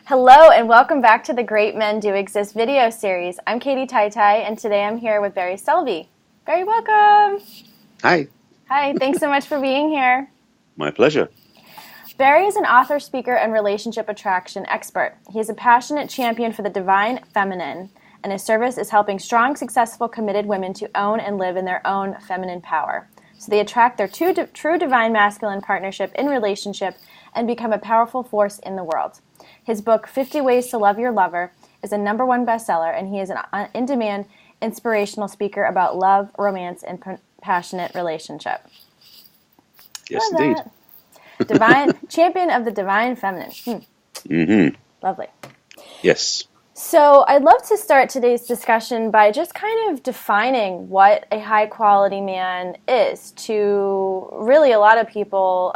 Hello and welcome back to the Great Men Do Exist video series. I'm Katie Tai, and today I'm here with Barry Selby. Barry, welcome. Hi. Hi, thanks so much for being here. My pleasure. Barry is an author, speaker, and relationship attraction expert. He is a passionate champion for the divine feminine, and his service is helping strong, successful, committed women to own and live in their own feminine power. So they attract their true divine masculine partnership in relationship and become a powerful force in the world. His book, 50 Ways to Love Your Lover, is a #1 bestseller, and he is an in-demand inspirational speaker about love, romance, and passionate relationship. Yes, indeed. Divine champion of the divine feminine. Lovely. Yes. So I'd love to start today's discussion by just kind of defining what a high-quality man is to really a lot of people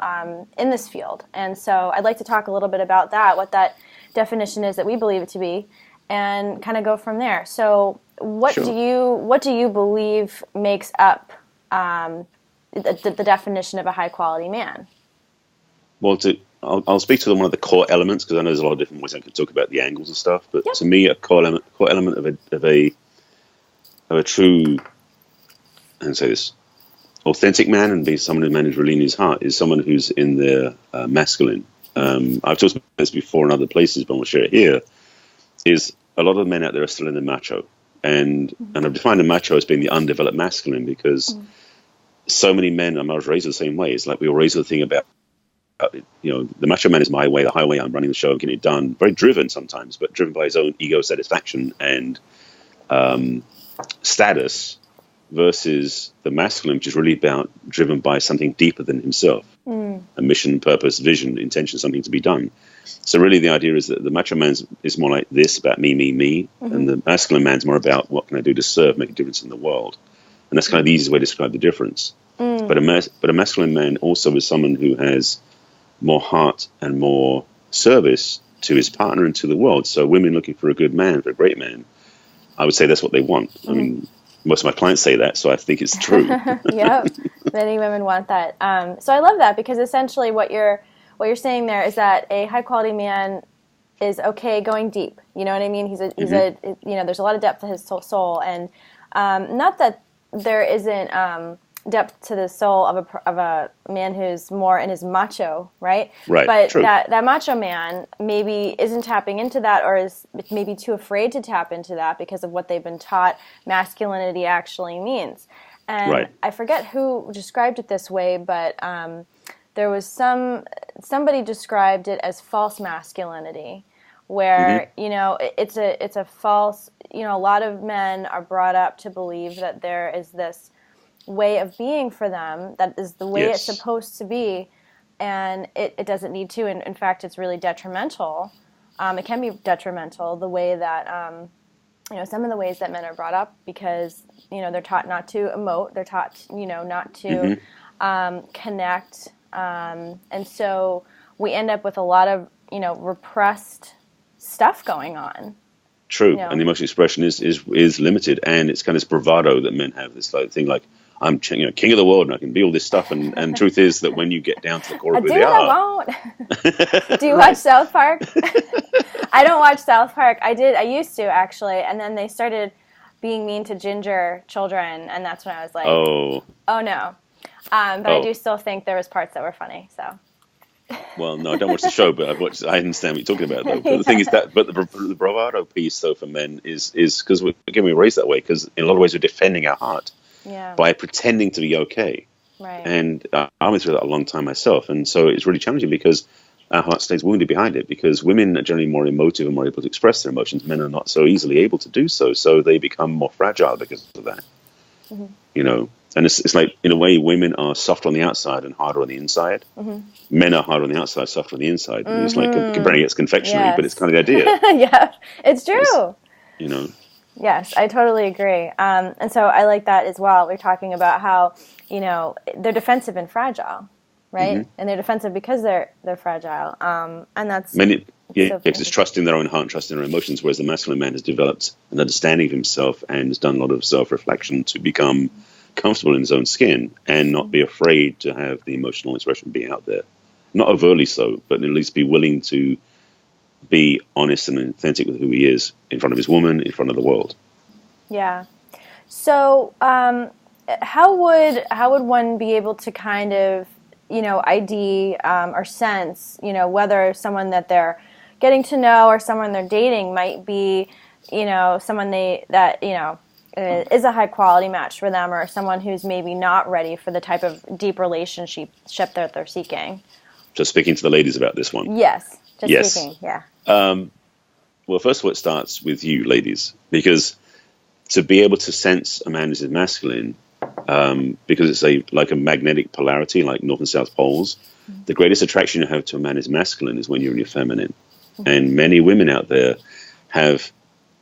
in this field. And so I'd like to talk a little bit about that, what that definition is that we believe it to be, and kind of go from there. So what do you believe makes up the definition of a high-quality man? Well, I'll speak to one of the core elements, because I know there's a lot of different ways I can talk about the angles and stuff. But to me, a core element of a true, and say this, authentic man, and be someone who manages really in his heart, is someone who's in their masculine. I've talked about this before in other places, but I want to share it here. Is a lot of men out there are still in the macho, and I've defined the macho as being the undeveloped masculine, because so many men, I was raised the same way. It's like we were raised with the thing about, the macho man is my way, the highway, I'm running the show, I'm getting it done. Very driven sometimes, but driven by his own ego satisfaction and status, versus the masculine, which is really driven by something deeper than himself. A mission, purpose, vision, intention, something to be done. So really the idea is that the macho man is more like this, about me, and the masculine man's more about what can I do to serve, make a difference in the world. And that's kind of the easiest way to describe the difference. But a masculine man also is someone who has more heart and more service to his partner and to the world. So women looking for a good man, for a great man, I would say that's what they want. I mean, most of my clients say that, so I think it's true. Yep, many women want that. So I love that, because essentially what you're saying there is that a high quality man is okay going deep. You know what I mean? He's there's a lot of depth to his soul, and not that there isn't depth to the soul of a man who's more in his macho, right? Right. But true. that macho man maybe isn't tapping into that, or is maybe too afraid to tap into that because of what they've been taught masculinity actually means. And I forget who described it this way, but there was somebody described it as false masculinity, where it's a false. A lot of men are brought up to believe that there is this way of being for them that is the way it's supposed to be, and it doesn't need to, and in fact it's really detrimental. It can be detrimental the way that some of the ways that men are brought up, because they're taught not to emote, they're taught not to connect, and so we end up with a lot of repressed stuff going on. True, and the emotional expression is limited, and it's kind of this bravado that men have, this thing like, I'm king of the world and I can be all this stuff, and truth is that when you get down to the core of who they are, I won't. Do you watch South Park? I don't watch South Park. I used to, actually, and then they started being mean to ginger children, and that's when I was like, oh no. But I do still think there was parts that were funny. So. Well, no, I don't watch the show, but I understand what you're talking about, though. But the thing is that, the bravado piece, though, for men is because we're raised that way, because in a lot of ways we're defending our heart. By pretending to be okay. Right. And I went through that a long time myself. And so it's really challenging, because our heart stays wounded behind it, because women are generally more emotive and more able to express their emotions. Men are not so easily able to do so. So they become more fragile because of that. And it's like, in a way, women are softer on the outside and harder on the inside. Men are harder on the outside, softer on the inside. And it's like comparing against confectionery, but it's kind of the idea. Yeah, it's true. Yes, I totally agree. And so I like that as well. We're talking about how, they're defensive and fragile, right? And they're defensive because they're fragile. And that's it's trusting their own heart, trusting their emotions, whereas the masculine man has developed an understanding of himself and has done a lot of self-reflection to become comfortable in his own skin and not be afraid to have the emotional expression be out there. Not overtly so, but at least be willing to be honest and authentic with who he is in front of his woman, in front of the world. Yeah. So, how would one be able to kind of, ID or sense, whether someone that they're getting to know or someone they're dating might be, someone is a high quality match for them, or someone who's maybe not ready for the type of deep relationship that they're seeking? Just speaking to the ladies about this one. Yes. Speaking. Yeah. Well, first of all, it starts with you, ladies, because to be able to sense a man is masculine, because it's like a magnetic polarity, like north and south poles. Mm-hmm. The greatest attraction you have to a man is masculine is when you're in your feminine. Mm-hmm. And many women out there have,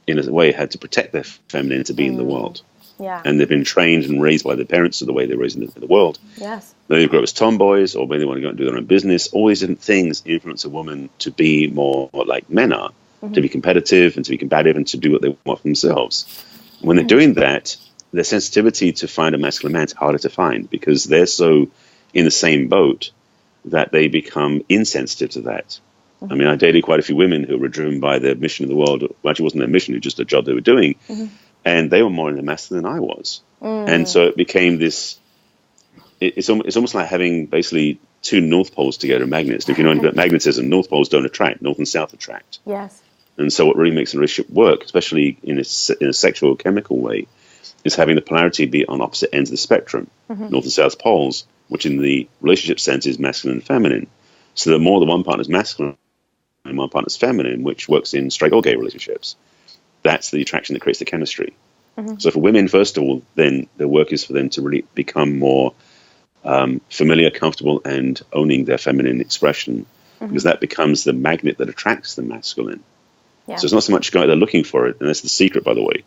in a way, had to protect their femininity in the world. Yeah. And they've been trained and raised by their parents to the way they're raised in the world. Yes. They grow up as tomboys, or maybe they want to go and do their own business. All these different things influence a woman to be more like men are, mm-hmm. to be competitive and to be combative and to do what they want for themselves. When they're doing that, their sensitivity to find a masculine man is harder to find because they're so in the same boat that they become insensitive to that. Mm-hmm. I mean, I dated quite a few women who were driven by their mission in the world. Well, actually, it wasn't their mission, it was just a job they were doing. Mm-hmm. And they were more in the masculine than I was. Mm. And so it became this, it's almost like having basically two north poles together, magnets. If you know anything about magnetism, north poles don't attract, north and south attract. Yes. And so what really makes a relationship work, especially in a sexual chemical way, is having the polarity be on opposite ends of the spectrum, mm-hmm. north and south poles, which in the relationship sense is masculine and feminine. So the more the one partner is masculine and one partner is feminine, which works in straight or gay relationships, that's the attraction that creates the chemistry. Mm-hmm. So for women, first of all, then the work is for them to really become more familiar, comfortable, and owning their feminine expression, mm-hmm. because that becomes the magnet that attracts the masculine. Yeah. So it's not so much they're looking for it, and that's the secret, by the way.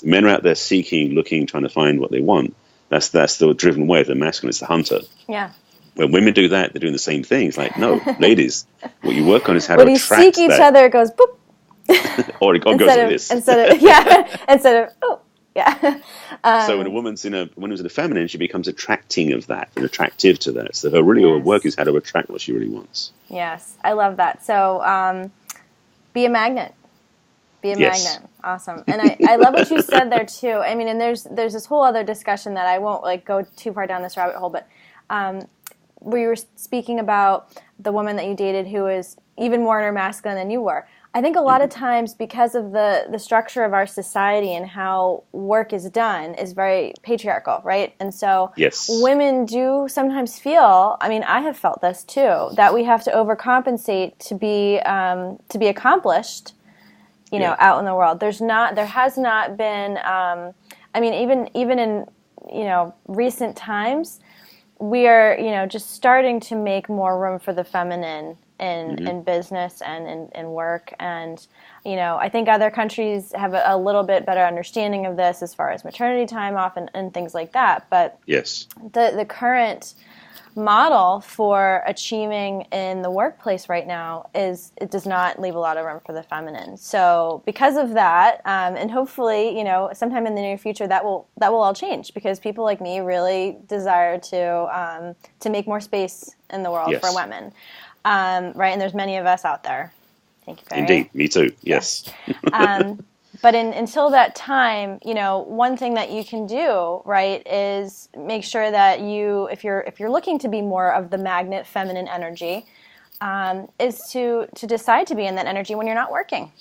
Men are out there seeking, looking, trying to find what they want. That's the driven way of the masculine. It's the hunter. Yeah. When women do that, they're doing the same thing. It's like, no, ladies, what you work on is how to attract that. When you seek each other, it goes boop. Or it goes like this. Instead of, oh, yeah. So when a woman's in a feminine, she becomes attracting of that and attractive to that. So her work is how to attract what she really wants. Yes, I love that. So be a magnet. Be a magnet. Awesome. And I love what you said there too. I mean, and there's this whole other discussion that I won't go too far down this rabbit hole, but where you were speaking about the woman that you dated who was even more inner masculine than you were. I think a lot of times because of the structure of our society and how work is done is very patriarchal, right? And so women do sometimes feel, I mean, I have felt this too, that we have to overcompensate to be accomplished, out in the world. There has not been, I mean, even in, recent times, we are, just starting to make more room for the feminine in business and in work. And, I think other countries have a little bit better understanding of this as far as maternity time off and things like that. But the current model for achieving in the workplace right now it does not leave a lot of room for the feminine. So because of that, and hopefully, sometime in the near future that will all change because people like me really desire to make more space in the world for women. Right, and there's many of us out there. Thank you, Barry. Indeed, me too. Yes. But until that time, one thing that you can do, right, is make sure that if you're looking to be more of the magnet feminine energy, is to decide to be in that energy when you're not working,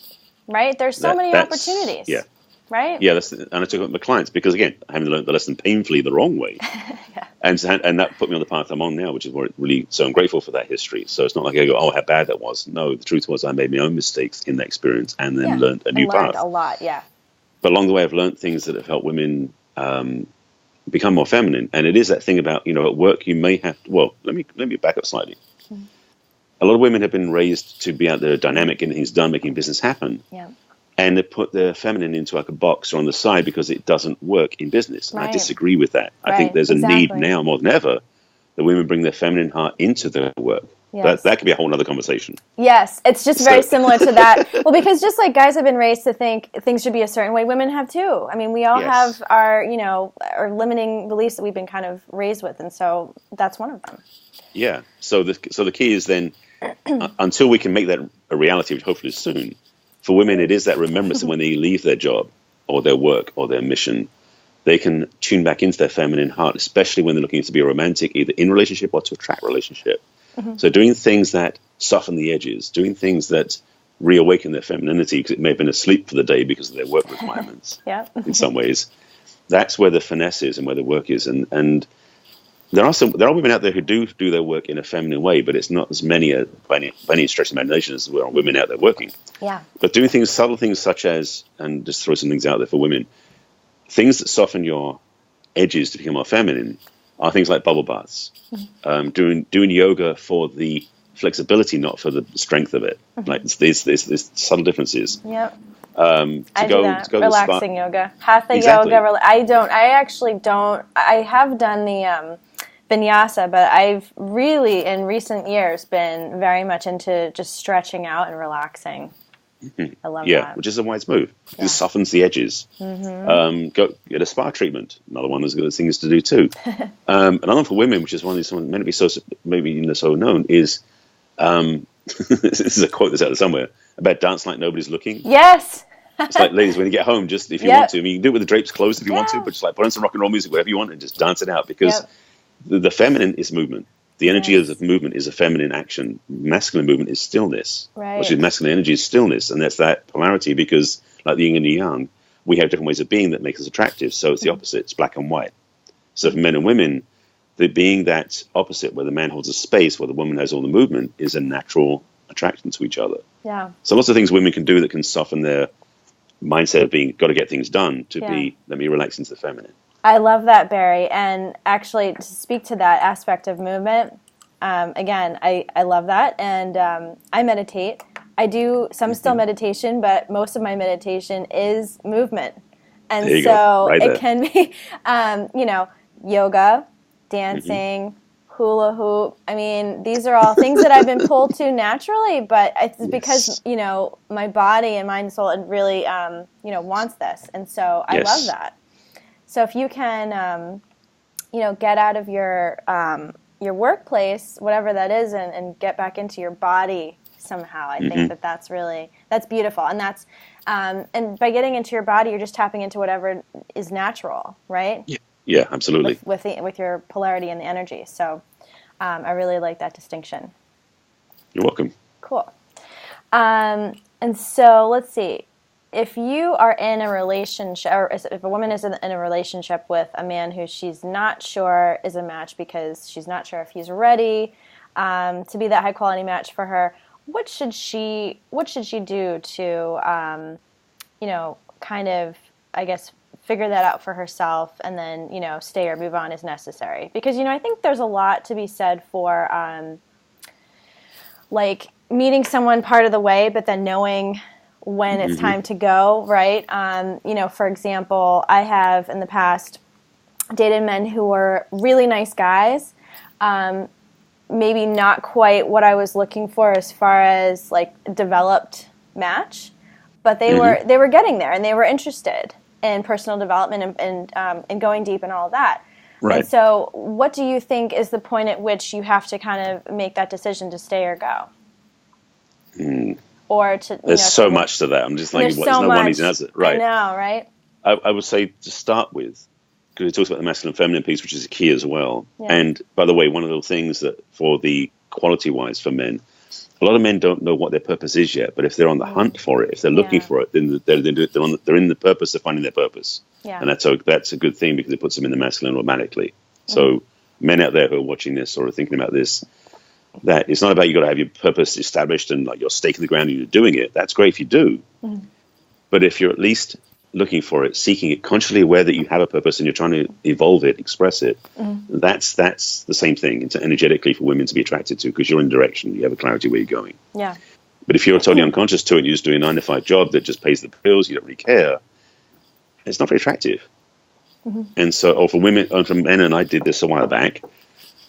right? There's so many opportunities. Yeah. Right? Yeah, and I took it with my clients because, again, I haven't learned the lesson painfully the wrong way. And that put me on the path I'm on now, which is really, so I'm grateful for that history. So it's not like I go, oh, how bad that was. No, the truth was I made my own mistakes in that experience and then learned a new path. A lot, yeah. But along the way, I've learned things that have helped women become more feminine. And it is that thing about, at work, you may have to, well, let me back up slightly. Mm-hmm. A lot of women have been raised to be out there dynamic, getting things done, making business happen. Yeah. And they put the feminine into like a box or on the side because it doesn't work in business. And I disagree with that. I think there's a need now more than ever that women bring their feminine heart into their work. Yes. That could be a whole other conversation. Yes, it's just very similar to that. Well, because just like guys have been raised to think things should be a certain way, women have too. I mean, we all have our limiting beliefs that we've been kind of raised with, and so that's one of them. Yeah. So the key is then until we can make that a reality, which hopefully is soon, for women, it is that remembrance that when they leave their job or their work or their mission, they can tune back into their feminine heart, especially when they're looking to be a romantic, either in relationship or to attract relationship. So doing things that soften the edges, doing things that reawaken their femininity, because it may have been asleep for the day because of their work requirements in some ways. That's where the finesse is and where the work is. And there are women out there who do their work in a feminine way, but it's not as many by any stretch of imagination as there are women out there working. Yeah. But doing things, subtle things such as, and just throw some things out there for women, things that soften your edges to become more feminine are things like bubble baths, doing yoga for the flexibility, not for the strength of it. Like there's subtle differences. Yep. I do that. Relaxing yoga, hatha yoga. I actually don't. I have done the vinyasa, but I've really in recent years been very much into just stretching out and relaxing. I love that. Which is a wise move. It softens the edges. Go get a spa treatment. Another one of those things to do too. Another one for women, which is one of these meant to be so known, is this is a quote that's out there somewhere about dance like nobody's looking. Yes. It's like, ladies, when you get home, just if you want to, I mean, you can do it with the drapes closed if you want to, but just like put on some rock and roll music, whatever you want, and just dance it out, because the feminine is movement. The energy of movement is a feminine action. Masculine movement is stillness. Right. Which is masculine energy is stillness, and that's that polarity, because like the yin and the yang, we have different ways of being that make us attractive. So it's the opposite. It's black and white. So for men and women, the being that opposite, where the man holds a space, where the woman has all the movement, is a natural attraction to each other. Yeah. So lots of things women can do that can soften their mindset of being got to get things done to be, let me relax into the feminine. I love that, Barry. And actually, to speak to that aspect of movement, again, I love that. And I meditate. I do some still meditation, but most of my meditation is movement. And so it can be, yoga, dancing, hula hoop. I mean, these are all things that I've been pulled to naturally, but it's because, my body and mind and soul really, wants this. And so I love that. So if you can, get out of your workplace, whatever that is, and get back into your body somehow, I think that's beautiful. And that's, and by getting into your body, you're just tapping into whatever is natural, right? Yeah, absolutely. With your polarity and the energy. So I really like that distinction. You're welcome. Cool. And so let's see. If you are in a relationship, or if a woman is in a relationship with a man who she's not sure is a match because she's not sure if he's ready to be that high quality match for her, what should she do to, kind of, I guess, figure that out for herself and then, stay or move on as necessary? Because, I think there's a lot to be said for, like, meeting someone part of the way, but then knowing when it's time to go, right? For example, I have in the past dated men who were really nice guys, maybe not quite what I was looking for as far as like developed match, but they were getting there and they were interested in personal development and going deep and all of that. Right. And so what do you think is the point at which you have to kind of make that decision to stay or go? Or to, there's so much to that. I'm just like, there's no one easy answer. Right. I know, right? I would say to start with, because it talks about the masculine and feminine piece, which is a key as well. Yeah. And by the way, one of the things that for the quality-wise for men, a lot of men don't know what their purpose is yet. But if they're on the hunt for it, if they're looking for it, then they're in the purpose of finding their purpose. Yeah. And that's a good thing because it puts them in the masculine automatically. So men out there who are watching this or are thinking about this, that it's not about you got to have your purpose established and like your stake in the ground and you're doing it. That's great if you do. But if you're at least looking for it, seeking it, consciously aware that you have a purpose and you're trying to evolve it, express it, that's the same thing. It's energetically for women to be attracted to because you're in direction. You have a clarity where you're going. Yeah. But if you're totally unconscious to it, you're just doing a 9-to-5 job that just pays the bills, you don't really care, it's not very attractive. And so, or for women, or for men, and I did this a while back,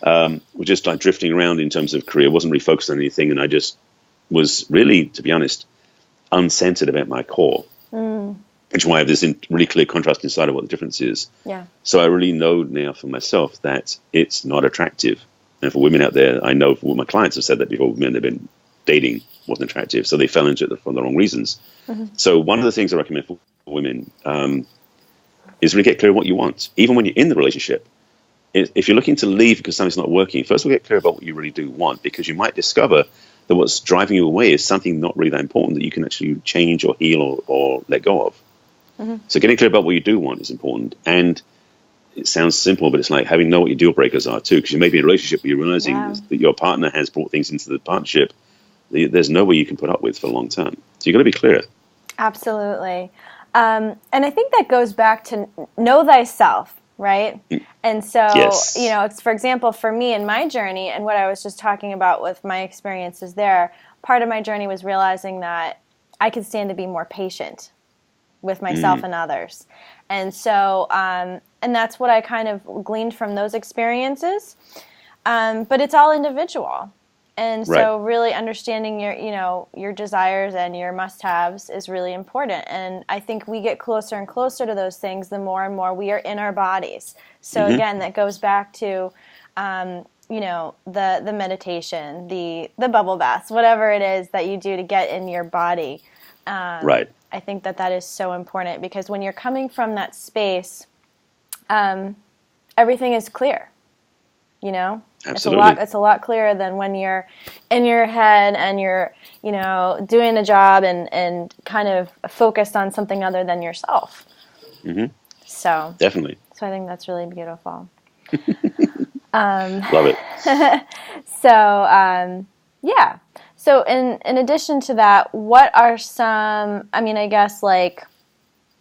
we're just like drifting around in terms of career, wasn't really focused on anything, and I just was really, to be honest, uncentered about my core, which is why I have this really clear contrast inside of what the difference is. Yeah. So I really know now for myself that it's not attractive. And for women out there, I know my clients have said that before, men they've been dating wasn't attractive, so they fell into it for the wrong reasons. So one of the things I recommend for women is really get clear what you want, even when you're in the relationship. If you're looking to leave because something's not working, first of all, get clear about what you really do want, because you might discover that what's driving you away is something not really that important that you can actually change or heal or let go of. So getting clear about what you do want is important. And it sounds simple, but it's like having know what your deal breakers are too, because you may be in a relationship where you're realizing that your partner has brought things into the partnership there's no way you can put up with for long term. So you've got to be clear. Absolutely. And I think that goes back to know thyself, right? And so, it's, for example, for me in my journey and what I was just talking about with my experiences there, part of my journey was realizing that I could stand to be more patient with myself and others. And so, and that's what I kind of gleaned from those experiences. But it's all individual. And so really understanding your desires and your must-haves is really important. And I think we get closer and closer to those things the more and more we are in our bodies. So again, that goes back to, the meditation, the bubble baths, whatever it is that you do to get in your body. I think that is so important, because when you're coming from that space, everything is clear, Absolutely. It's a lot clearer than when you're in your head and you're, doing a job and kind of focused on something other than yourself. So definitely. So I think that's really beautiful. Love it. So, So in addition to that, what are some, I guess like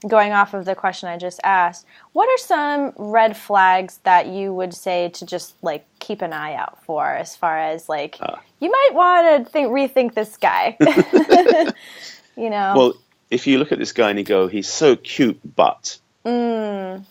going off of the question I just asked, what are some red flags that you would say to just like keep an eye out for, as far as like you might want to rethink this guy? Well, if you look at this guy and you go, he's so cute, but 9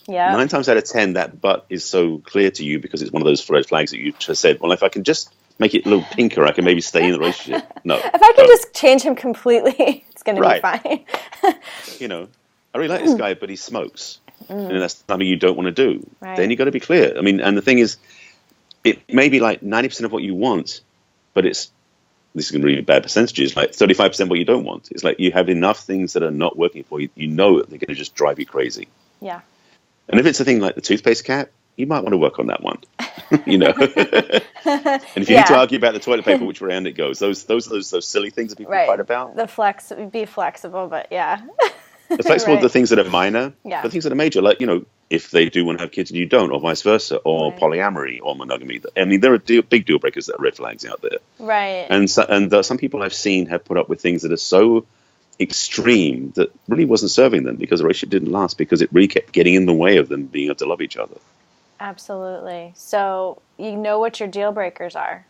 times out of 10, that but is so clear to you because it's one of those red flags that you just said, well, if I can just make it a little pinker, I can maybe stay in the relationship. No. If I can just change him completely, it's going to be fine. I really like this guy, but he smokes. And that's something you don't want to do. Right. Then you got to be clear. And the thing is, it may be like 90% of what you want, but this is going to be bad percentages, like 35% what you don't want. It's like you have enough things that are not working for you. You know that they're going to just drive you crazy. Yeah. And if it's a thing like the toothpaste cap, you might want to work on that one. And if you need to argue about the toilet paper, which round it goes, those silly things that people fight about. Be flexible, but yeah. The flexible, the things that are minor, the things that are major, like, if they do want to have kids and you don't, or vice versa, or polyamory or monogamy. There are big deal breakers that are red flags out there. Right. And some people I've seen have put up with things that are so extreme that really wasn't serving them, because the relationship didn't last, because it really kept getting in the way of them being able to love each other. Absolutely. So you know what your deal breakers are.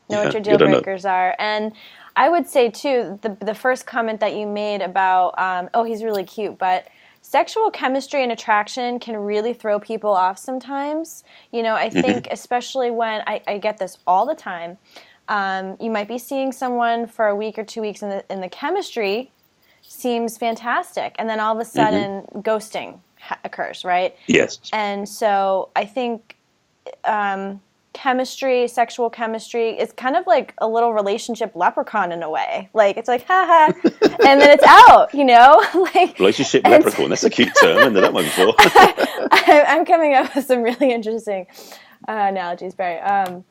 What your deal breakers are. And I would say, too, the first comment that you made about, he's really cute, but sexual chemistry and attraction can really throw people off sometimes. I think especially when I get this all the time, you might be seeing someone for a week or 2 weeks and the chemistry seems fantastic. And then all of a sudden ghosting occurs, right? Yes. And so I think sexual chemistry is kind of like a little relationship leprechaun in a way. Like, it's like, ha ha, and then it's out, like relationship leprechaun. That's a cute term. I haven't heard that one before. I'm coming up with some really interesting analogies, Barry. I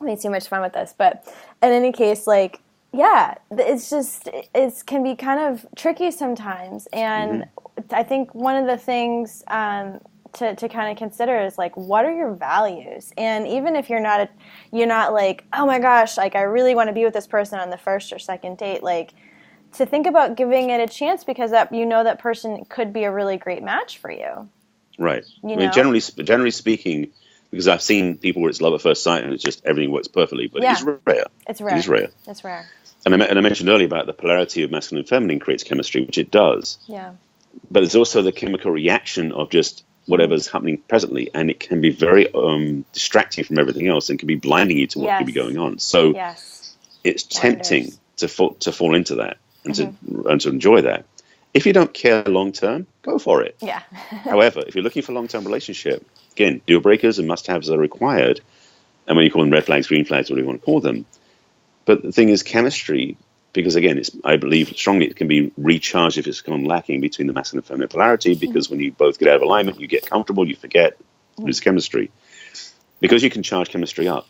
had too much fun with this, but in any case, like, it can be kind of tricky sometimes. And I think one of the things to kind of consider is like, what are your values? And even if you're not like, oh my gosh, like I really want to be with this person on the first or second date, like to think about giving it a chance, because that person could be a really great match for you. Right. Generally speaking, because I've seen people where it's love at first sight and it's just everything works perfectly, but it's rare. It's rare. It is rare. It's rare. And I mentioned earlier about the polarity of masculine and feminine creates chemistry, which it does. Yeah. But there's also the chemical reaction of just whatever's happening presently, and it can be very distracting from everything else and can be blinding you to what could be going on. So it's tempting to fall into that and to enjoy that. If you don't care long term, go for it. Yeah. However, if you're looking for a long term relationship, again, deal breakers and must haves are required. And when you call them red flags, green flags, whatever you want to call them. But the thing is, chemistry, because again, I believe strongly it can be recharged if it's gone lacking between the masculine and feminine polarity, because when you both get out of alignment, you get comfortable, you forget, lose chemistry. Because you can charge chemistry up,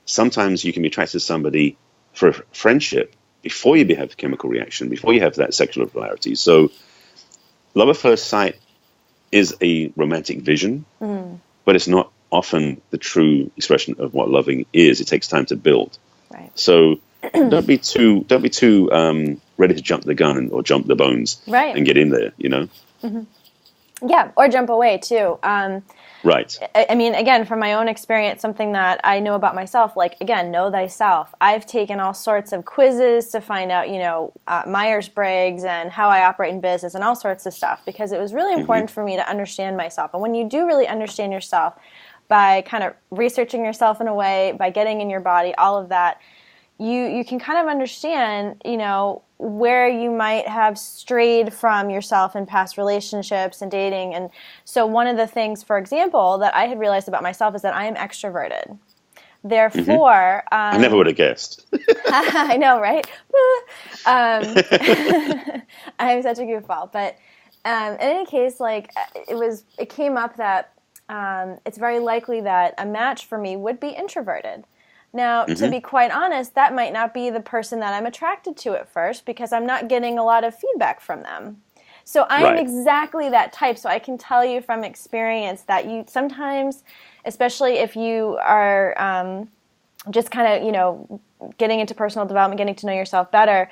sometimes you can be attracted to somebody for a friendship before you have a chemical reaction, before you have that sexual polarity. So love at first sight is a romantic vision, but it's not often the true expression of what loving is. It takes time to build. Right. So don't be too ready to jump the gun or jump the bones and get in there, you know? Yeah, or jump away too. Right. I mean, again, from my own experience, something that I know about myself, like, again, know thyself. I've taken all sorts of quizzes to find out, Myers-Briggs and how I operate in business and all sorts of stuff, because it was really important for me to understand myself. And when you do really understand yourself by kind of researching yourself in a way, by getting in your body, all of that, you can kind of understand, where you might have strayed from yourself in past relationships and dating. And so one of the things, for example, that I had realized about myself is that I am extroverted. Therefore, I never would have guessed. I know, right? I'm such a goofball. But in any case, it came up that it's very likely that a match for me would be introverted. Now, to be quite honest, that might not be the person that I'm attracted to at first, because I'm not getting a lot of feedback from them. So I'm exactly that type. So I can tell you from experience that you sometimes, especially if you are just kind of, getting into personal development, getting to know yourself better,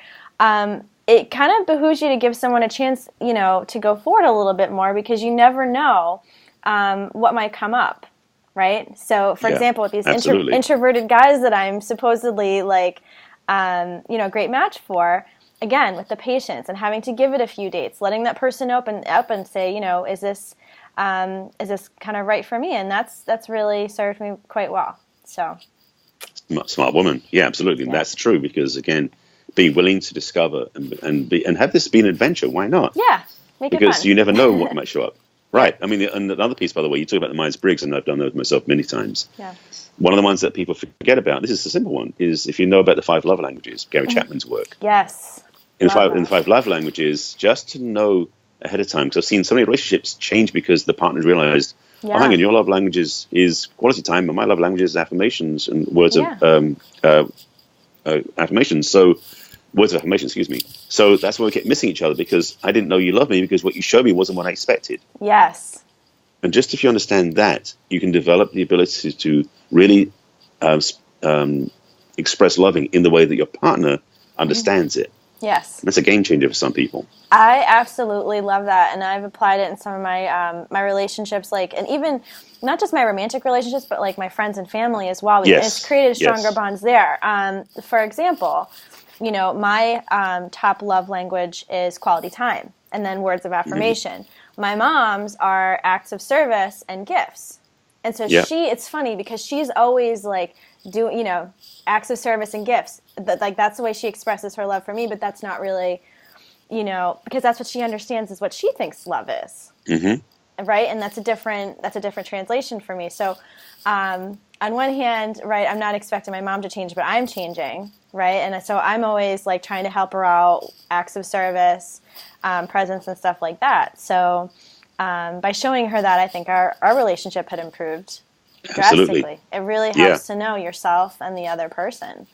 it kind of behooves you to give someone a chance, to go forward a little bit more, because you never know what might come up. Right? So, for example, with these introverted guys that I'm supposedly a great match for, again, with the patience and having to give it a few dates, letting that person open up and say, is this kind of right for me? And that's really served me quite well. So, smart woman, yeah, absolutely, and that's true, because again, be willing to discover and have this be an adventure. Why not? Yeah, make it fun. Because you never know what might show up. Right. I mean, and another piece, by the way, you talk about the Myers-Briggs, and I've done those myself many times. Yeah. One of the ones that people forget about, this is a simple one, is if you know about the 5 love languages, Gary Chapman's work. Yes. In the 5 love languages, just to know ahead of time, because I've seen so many relationships change because the partners realized, oh, hang on, your love language is quality time, and my love language is affirmations and words of affirmations. So, words of affirmation, excuse me. So that's why we kept missing each other, because I didn't know you loved me because what you showed me wasn't what I expected. Yes. And just if you understand that, you can develop the ability to really express loving in the way that your partner understands it. Yes. That's a game changer for some people. I absolutely love that, and I've applied it in some of my my relationships, and even not just my romantic relationships, but my friends and family as well. Yes. It's created stronger bonds there. For example, my top love language is quality time, and then words of affirmation. My mom's are acts of service and gifts. And so it's funny because she's always doing, acts of service and gifts. That's the way she expresses her love for me, but that's not really, because that's what she understands is what she thinks love is. Right? And that's a different translation for me. So, on one hand, right, I'm not expecting my mom to change, but I'm changing, right? And so I'm always trying to help her out, acts of service, presence and stuff like that. So by showing her that, I think our relationship had improved drastically. It really helps to know yourself and the other person.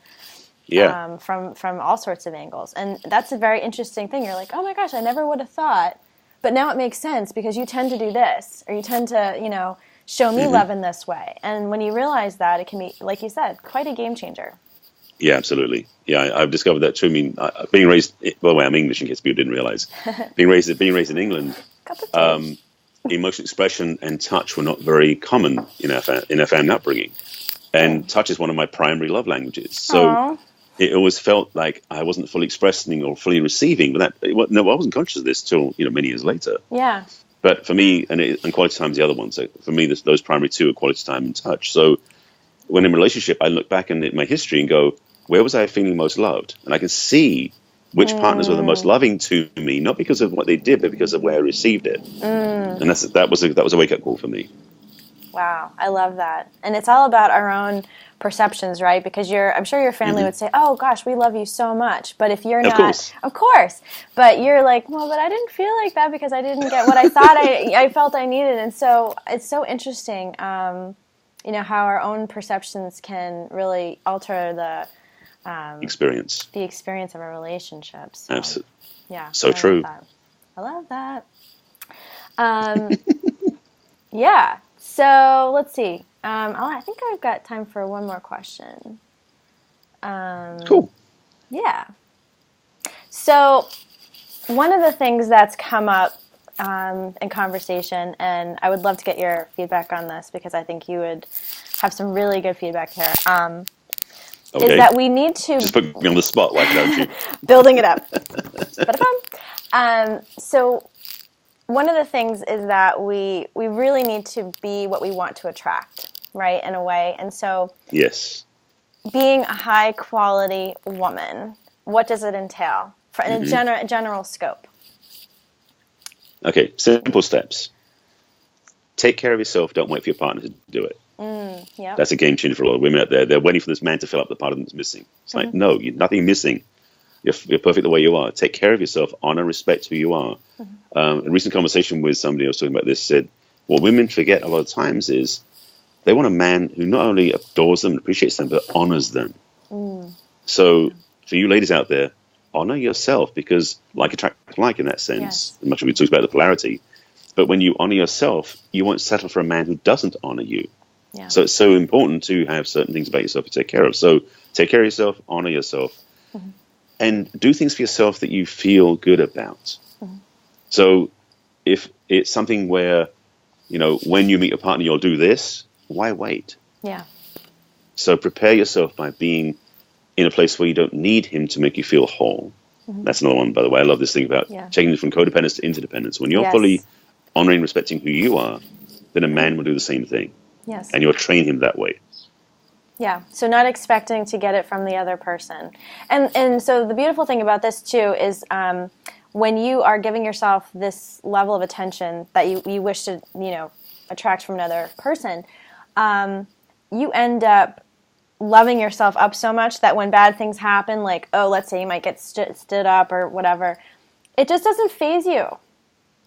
Yeah. From all sorts of angles. And that's a very interesting thing. You're like, oh my gosh, I never would have thought. But now it makes sense because you tend to do this, or you tend to, show me love in this way. And when you realize that, it can be, like you said, quite a game changer. Yeah, absolutely. Yeah, I've discovered that too. I mean, being raised, by the way, I'm English in case people didn't realize. being raised in England, emotional expression and touch were not very common in our family upbringing. And touch is one of my primary love languages. So it always felt like I wasn't fully expressing or fully receiving. But I wasn't conscious of this till many years later. Yeah. But for me, and quality time is the other one. So for me, those primary two are quality time and touch. So when in a relationship, I look back at my history and go, where was I feeling most loved? And I can see which partners were the most loving to me, not because of what they did, but because of where I received it. And that was a wake-up call for me. Wow, I love that. And it's all about our own perceptions, right? Because I'm sure your family would say, "Oh gosh, we love you so much." But if you're not, of course. But you're like, "Well, but I didn't feel like that because I didn't get what I thought I felt I needed." And so it's so interesting, how our own perceptions can really alter the experience of a relationship. So, absolutely. Yeah. So true. I love that. Yeah. So let's see. I think I've got time for one more question. Cool. Yeah. So one of the things that's come up in conversation, and I would love to get your feedback on this because I think you would have some really good feedback here, is that we need to... Just put me on the spot, why don't you? Building it up. So one of the things is that we really need to be what we want to attract, right, in a way. And so yes, being a high-quality woman, what does it entail in a general scope? Okay, simple steps. Take care of yourself. Don't wait for your partner to do it. Yep. That's a game changer for a lot of women out there. They're waiting for this man to fill up the part of them that's missing. It's like, no, you're nothing missing. You're perfect the way you are. Take care of yourself. Honor, respect who you are. A recent conversation with somebody I was talking about this said, what women forget a lot of times is they want a man who not only adores them and appreciates them, but honors them. So for you ladies out there, honor yourself, because like attracts like in that sense. As much as we talked about the polarity. But when you honor yourself, you won't settle for a man who doesn't honor you. Yeah. So it's so important to have certain things about yourself to take care of. So take care of yourself, honor yourself, and do things for yourself that you feel good about. So if it's something where, when you meet your partner, you'll do this, why wait? Yeah. So prepare yourself by being in a place where you don't need him to make you feel whole. That's another one, by the way. I love this thing about changing from codependence to interdependence. When you're fully honoring and respecting who you are, then a man will do the same thing. Yes. And you'll train him that way. Yeah, so not expecting to get it from the other person. And so the beautiful thing about this, too, is when you are giving yourself this level of attention that you wish to, attract from another person, you end up loving yourself up so much that when bad things happen, like, let's say you might get stood up or whatever, it just doesn't faze you.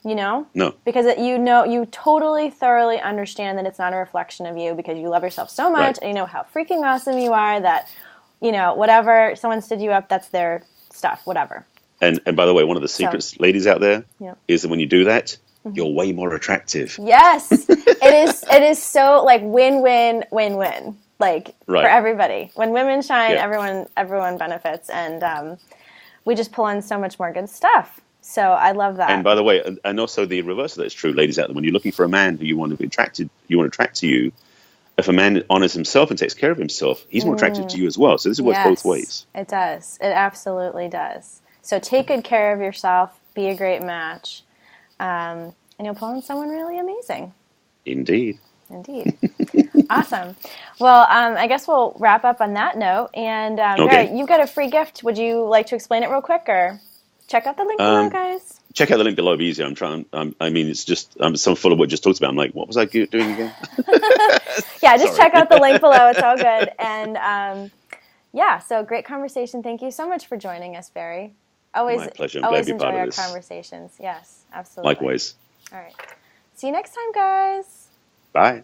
No. Because you totally, thoroughly understand that it's not a reflection of you because you love yourself so much and you know how freaking awesome you are that, whatever, someone stood you up, that's their stuff, whatever. And by the way, one of the secrets, ladies out there, is that when you do that, you're way more attractive. Yes. It is so like win-win, win-win, like for everybody. When women shine, everyone benefits, and we just pull in so much more good stuff. So I love that. And by the way, and also the reverse of that is true, ladies out there. When you're looking for a man who you want to attract to you, if a man honors himself and takes care of himself, he's more attractive to you as well. So this works both ways. It does. It absolutely does. So take good care of yourself. Be a great match. And you'll pull in someone really amazing. Indeed. Awesome. Well, I guess we'll wrap up on that note. And Barry, you've got a free gift. Would you like to explain it real quick, or... Check out the link below, guys. Check out the link below. It'd be easier. I'm trying. It's just I'm so full of what you just talked about. I'm like, what was I doing again? Just check out the link below. It's all good. And so great conversation. Thank you so much for joining us, Barry. My pleasure. I'm glad to be part of this. Our conversations. Yes, absolutely. Likewise. All right. See you next time, guys. Bye.